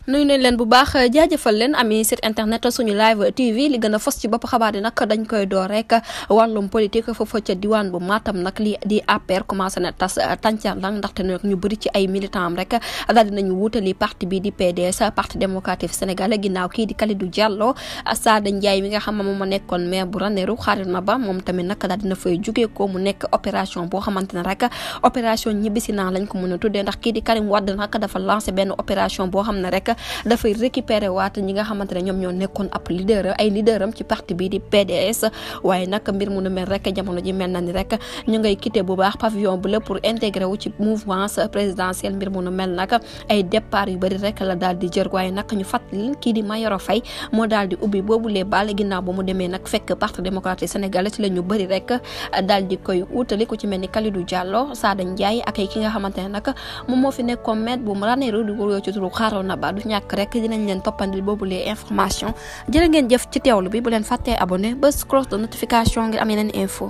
nuyu nañ leen bu baax jaajëfal leen ami site internet suñu live TV li gën a fos ci bopp xabaar yi nag dañ koy door rek wàllum politique foofu ca diwaan bu Matam nag li di APR commencé na tas tàncaarlang ndaxte nag ñu bëri ci ay militants am rek daal dinañu wutali parti bi di PDS parti démocratique sénégalais ginnaaw kii di Kalidou Diallo Sada Ndiaye mi nga xam ne moom ma nekkoon maire bu Ranérou Xarima Ba moom tamit nag daal dina fay jugee ko mu nekk opération boo xamante ne rek opération ñibbisi naa lañ ko mën a tuddee ndax kii di Karim Wade nag dafa lancé benn opération boo xam ne rek dafay récupérer waat ñi nga xamante ne ñoom ñoo nekkoon ab leader am ci parti bi di PDS waaye nag mbir mu nu mel rek jamono ji mel na ni rek ñu ngay quitté bu baax pavillon bleu pour intégrer wu ci mouvance présidentielle mbir mu nu mel nag ay départ yu bëri rek la daal di jër waaye nag ñu fàttali kii di Mayoro Faye moo daal di ubbi boobulee baal ginnaaw ba mu demee nag fekk parti démocratique sénégalais ci la ñu bëri rek daal di koy utali ku ci mel ni Kalidou Diallo Sada Ndiaye ak ki nga xamante ne nag moom moo fi nekkoon maître bu Ranérou di wuyoo ci turu Xarona Ba du ñàkk rek dinañ leen toppandil boobu les information jërë ngeen jëf ci teewlu bi bu leen fàttee abonné bés cloche de notification ngir am yeneen info